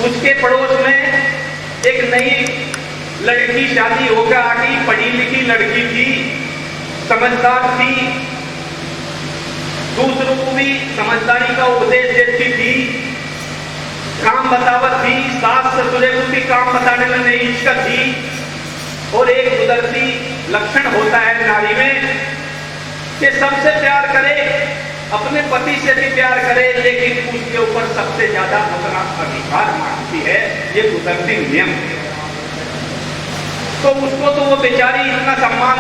उसके पड़ोस में एक नई लड़की शादी होकर आ गई, पढ़ी लिखी लड़की थी, समझदार थी, दूसरों को भी समझदारी का उपदेश देती थी, काम बतावत थी, सास ससुरे को भी काम बताने में नहीं हिचक थी। और एक कुदरती लक्षण होता है नारी में कि सबसे प्यार करे, अपने पति से भी प्यार करे, लेकिन उसके ऊपर सबसे ज्यादा अपना अधिकार मानती है, ये कुदरती नियम है। तो उसको तो वो बेचारी इतना सम्मान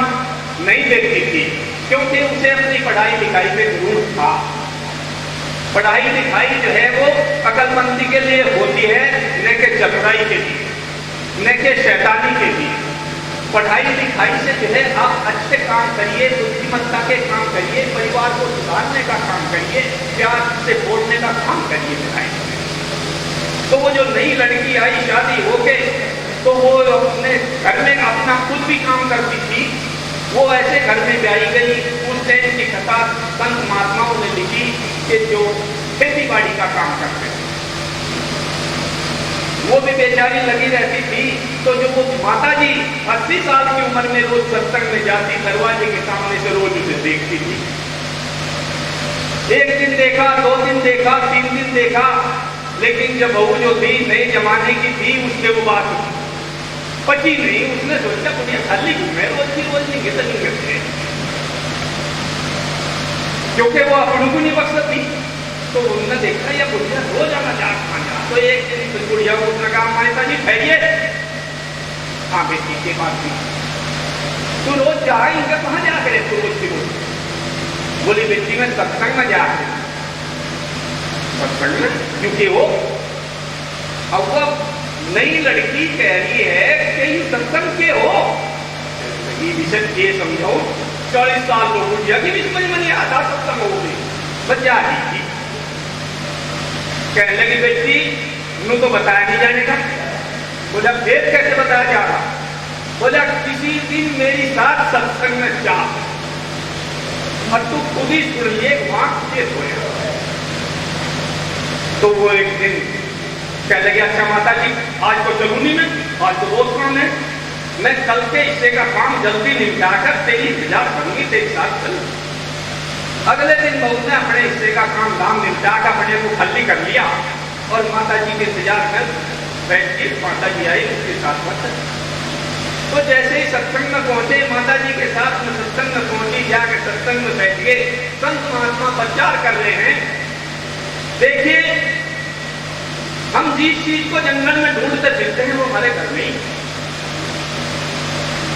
नहीं देती थी, क्योंकि उसे अपनी पढ़ाई लिखाई पे गुरूर था। पढ़ाई लिखाई जो है वो अकलमंदी के लिए होती है, न कि चतुराई के लिए, न कि शैतानी के लिए। पढ़ाई लिखाई से जो है आप अच्छे काम करिए, बुद्धिमत्ता के काम करिए, परिवार को सुधारने का काम करिए, प्यार से बोलने का काम करिए पढ़ाई। तो वो जो नई लड़की आई शादी होके, तो वो अपने घर में अपना खुद भी काम करती थी। वो ऐसे घर में ब्याई गई, उस टाइम की कथा संत महात्माओं ने लिखी कि जो खेती बाड़ी का काम करते थे, वो भी बेचारी लगी रहती थी। तो जो वो माता जी 80 साल की उम्र में रोज सत्संग में जाती, दरवाजे के सामने से रोज उसे देखती थी। एक दिन देखा, 2 दिन देखा, 3 दिन देखा, लेकिन जब बहू जो थी नए जमाने की थी, उससे वो बात पची नहीं। उसने सोचा मुझे खाली घूमे रोज की रोज नहीं कितनी करते, क्योंकि वो अपनों को नहीं बख्शत थी। तो उन्होंने देखा यह बुढ़िया रोज आना जा खाना। तो एक दिन बुढ़िया को उसने कहा, माता जी ठहरिए। हाँ बेटी के बात थी, तू रोज जा रही है, कहाँ जा करे तू रोज की रोज? बोली बेटी मैं सत्संग में जा रही हूँ। सत्संग में? क्योंकि वो अब वो नई लड़की कह रही है कि सत्संग के हो, ये विषय ये समझाओ। 40 साल लोग बुढ़िया की भी समझ में नहीं आता सत्संग हो गई, बच्चा ही कहने लगी बेटी नू तो बताया नहीं जाने का। बोला फिर कैसे बताया जा रहा? बोला किसी दिन मेरी साथ सत्संग में जा और तू खुद ही सुन लिए वहां के सोया। तो वो एक दिन कहने लगे अच्छा माता जी आज तो चलू नहीं मैं, आज तो बहुत काम है, मैं कल के हिस्से का काम जल्दी निपटाकर तेरी इंतजार करूंगी, तेरे साथ चलू। अगले दिन बहू ने अपने हिस्से का काम धाम निपटा कर अपने को खाली कर लिया और माता जी के इंतजार कर बैठ के माता जी आई उसके साथ बच। तो जैसे ही सत्संग में पहुंचे, माता जी के साथ में सत्संग में पहुंची, जाकर सत्संग में बैठ के संत महात्मा प्रचार कर रहे हैं। देखिए हम जिस चीज को जंगल में ढूंढते फिरते हैं वो हमारे घर में ही।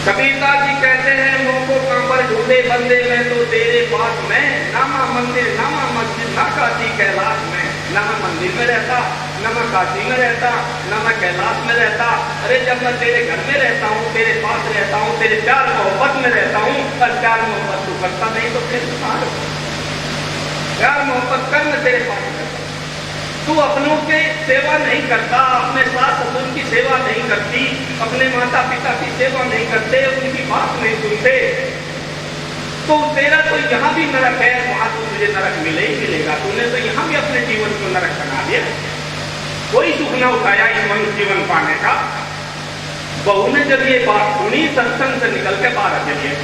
कबीरदास जी कहते हैं मोको कांबर ढूंढे बंदे में तो तेरे पास में, नामा मंदिर नामा मस्जिद ना काशी कैलाश में। ना मैं मंदिर में रहता, ना मैं काशी में रहता, ना मैं कैलाश में रहता। अरे जब मैं तेरे घर में रहता हूँ, तेरे पास रहता हूँ, तेरे प्यार मोहब्बत में रहता हूँ, और प्यार मोहब्बत तू करता नहीं तो फिर प्यार मोहब्बत कर मैं तेरे पास करता। तू अपनों के सेवा नहीं करता, अपने सास ससुर की सेवा नहीं करती, अपने माता पिता की सेवा नहीं करते, उनकी बात नहीं सुनते, तो तेरा तो यहाँ भी नरक है, वहां तो तुझे नरक मिले ही मिलेगा। तूने तो यहाँ भी अपने जीवन को नरक बना दिया, कोई सुख न उठाया इस मनुष्य जीवन पाने का। बहू ने जब ये बात सुनी, सत्संग से निकल के बाहर चलिए,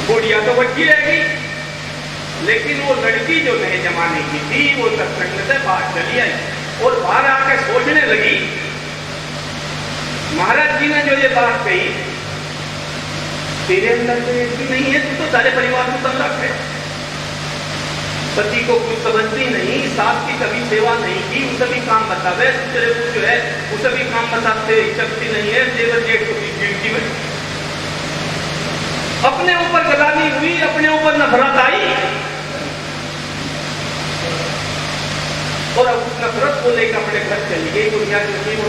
बुढ़िया तो बच्ची रह गई, लेकिन वो लड़की जो नए जमाने की थी वो सत्संग से बाहर चली आई और बाहर आके सोचने लगी। महाराज जी ने जो ये बात कही, तेरे अंदर तो एक भी नहीं है, तू तो सारे परिवार को तल्लक है, पति को कुछ समझती नहीं, सास की कभी सेवा नहीं की, उसे भी काम बतावे, दूसरे को जो है उसे भी काम बताते शक्ति नहीं है, देवर जेठ को गिनती में अपने ऊपर गलानी हुई, अपने ऊपर नफरत आई और अब उस नफरत को लेकर अपने घर चली गई। दुनिया जो थी वो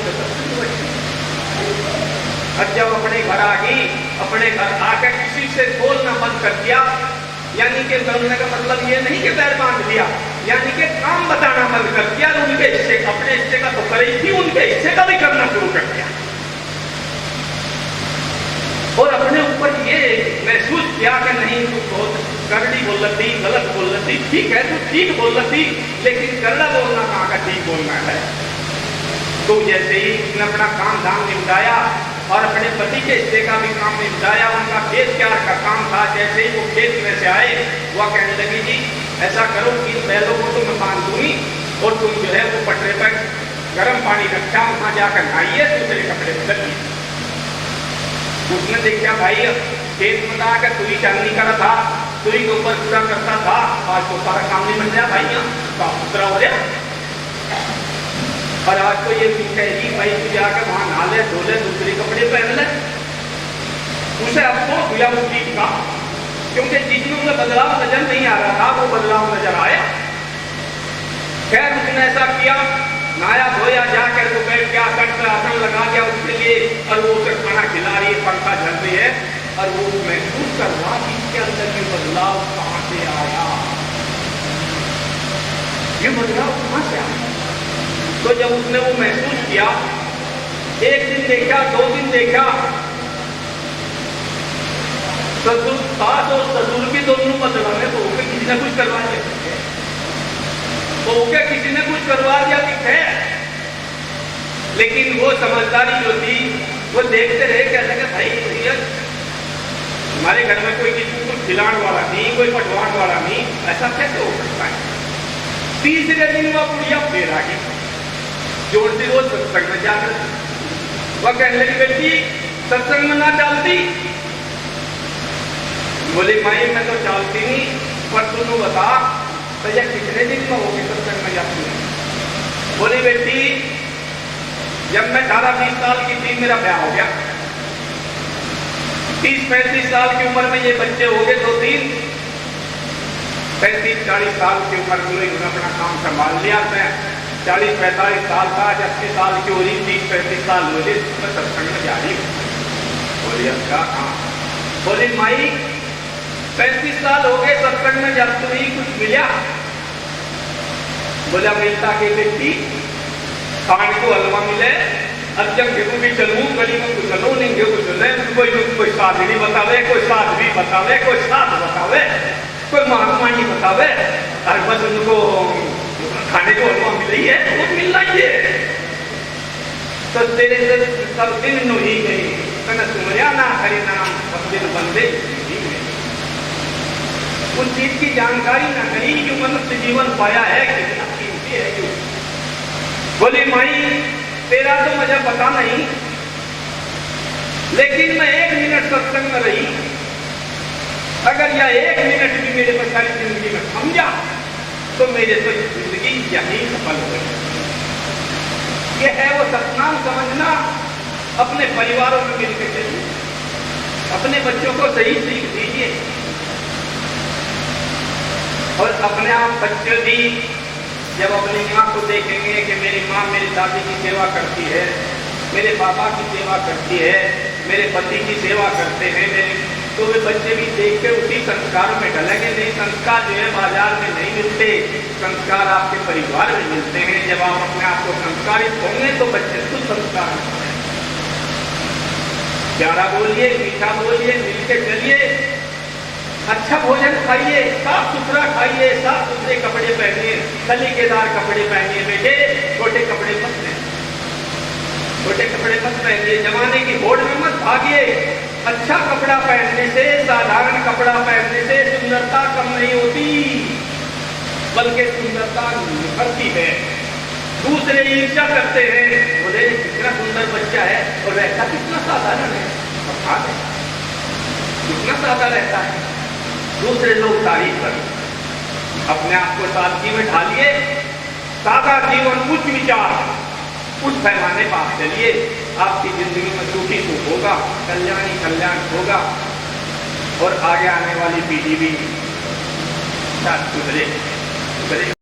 अब जब अपने घर आ गई, अपने घर आकर किसी से बोलना बंद कर दिया, यानी कि बोलने का मतलब ये नहीं कि पैर बांध दिया, यानी कि काम बताना बंद कर दिया। उनके हिस्से अपने हिस्से का तो कर ही थी, उनके हिस्से का भी करना शुरू कर दिया और अपने ऊपर ये महसूस किया कि नहीं तू बहुत करड़ी बोल रही, गलत बोल रही, ठीक है तू ठीक बोल रही, लेकिन करड़ा बोलना कहाँ का ठीक बोलना है। तो जैसे ही उसने अपना काम धाम निपटाया और अपने पति के हिस्से का भी काम निपटाया, उनका खेत क्यार का काम था, जैसे ही वो खेत में से आए वह कहने लगी जी ऐसा करो कि इन बैलों को तो मैं बांध दूंगी और तुम जो है वो पटरे पर गर्म पानी रखा, वहां जाकर नहाइए, दूसरे कपड़े बदलिए। उसने देखा भाई खेत में आकर तुरी चांदनी करा था, तुरी के ऊपर पूरा करता था, आज तो सारा काम नहीं बन रहा भाई, साफ सुथरा हो गया। और आज तो ये कहेगी भाई तू जाकर वहां नहा ले, धो ले, दूसरे कपड़े पहन ले। उसे अफसोस हुआ उस चीज का, क्योंकि चीजों में बदलाव नजर नहीं आ रहा था, वो बदलाव नजर आया। खैर उसने ऐसा किया, नहाया धोया, जाकर वो बैठ गया, कट पर आसन लगा दिया उसके लिए, और वो उसे खाना खिला रही है, पंखा झल रही है, और वो महसूस कर रहा कि इसके अंदर ये बदलाव कहां से आया, ये बदलाव कहां से आया। तो जब उसने वो महसूस किया, एक दिन देखा, 2 दिन देखा, ससुर सास और ससुर भी दोनों बदलाने तो होके किसी ने कुछ करवा दिया, तो होके किसी ने कुछ करवा दिया कि है। लेकिन वो समझदारी जो थी वो देखते रहे, कहते कि भाई भैया हमारे घर में कोई किसी को खिलाने वाला नहीं, कोई पटवाने वाला नहीं, ऐसा कैसे हो सकता है। तीसरे दिन वह बुढ़िया फिर आ गई, जोड़ती रोज सत्संग में जाकर, वह कहने लगी बेटी सत्संग में ना डालती। बोले माई मैं तो डालती नहीं, पर तुम बता भैया कितने दिन में होगी सत्संग में जाती है। बोली बेटी जब मैं 18-20 साल की थी मेरा ब्याह हो गया, 30-35 साल की उम्र में ये बच्चे हो गए 2-3, 35-40 साल की उम्र में उन्होंने अपना काम संभाल लिया। मैं 40-45 साल था, 80 साल की हो रही, 30-35 साल हो गए, मैं सत्संग में जा रही हूँ। बोली अच्छा हाँ। बोली माई 35 साल हो गए सत्संग में जाते ही कुछ मिला। बोला मिलता के बेटी खाने को हलवा मिले, अब जब गेहूं भी चलू गली में कुछ चलो नहीं गेहूं चले, कोई साथ नहीं बतावे, कोई साथ भी बतावे, कोई साथ बतावे, कोई महात्मा नहीं बतावे, और बस उनको खाने को हलवा मिली है वो मिलना ही है। तो तेरे से सब दिन नु ही गई, कहना सुमरिया ना हरि नाम सब दिन बंदे ही गए। उस चीज की जानकारी ना कहीं जो मनुष्य जीवन पाया है कितना कीमती है क्यों। बोली माई तेरा तो मुझे पता नहीं, लेकिन मैं 1 मिनट सत्संग में रही, अगर यह 1 मिनट भी मेरे पर सारी जिंदगी में समझा तो मेरे तो जिंदगी यही सफल हो गई। यह है वो सतनाम समझना। अपने परिवारों में मिलकर चलिए, अपने बच्चों को सही सीख दीजिए, और अपने आप बच्चे भी जब अपनी माँ को देखेंगे कि मेरी माँ मेरी दादी की सेवा करती है, मेरे पापा की सेवा करती है, मेरे पति की सेवा करते हैं मेरे, तो वे बच्चे भी देख के उसी संस्कार में ढलेंगे। नहीं संस्कार जो है बाजार में नहीं मिलते, संस्कार आपके परिवार में मिलते हैं। जब आप अपने आप को संस्कारित होंगे तो बच्चे खुद संस्कार होंगे। प्यारा बोलिए, मीठा बोलिए, मिलके चलिए, अच्छा भोजन खाइए, साफ सुथरा खाइए, साफ सुथरे कपड़े पहनिए, सलीकेदार कपड़े पहनिए। बेटे छोटे कपड़े मत पहनिए, छोटे कपड़े मत पहनिए, जमाने की होड़ में मत भागिए। अच्छा कपड़ा पहनने से, साधारण कपड़ा पहनने से सुंदरता कम नहीं होती, बल्कि सुंदरता निखरती है। दूसरे ईर्ष्या करते हैं, बोले कितना सुंदर बच्चा है और रहता कितना साधारण है, कितना सादा रहता है। दूसरे लोग तारीफ करें, अपने आप को सादगी में ढालिए, सादा जीवन, उच्च विचार, उस पैमाने पर आप चलिए, आपकी जिंदगी में सुखी सुख होगा, कल्याण ही कल्याण होगा, और आगे आने वाली पीढ़ी भी सुधरे।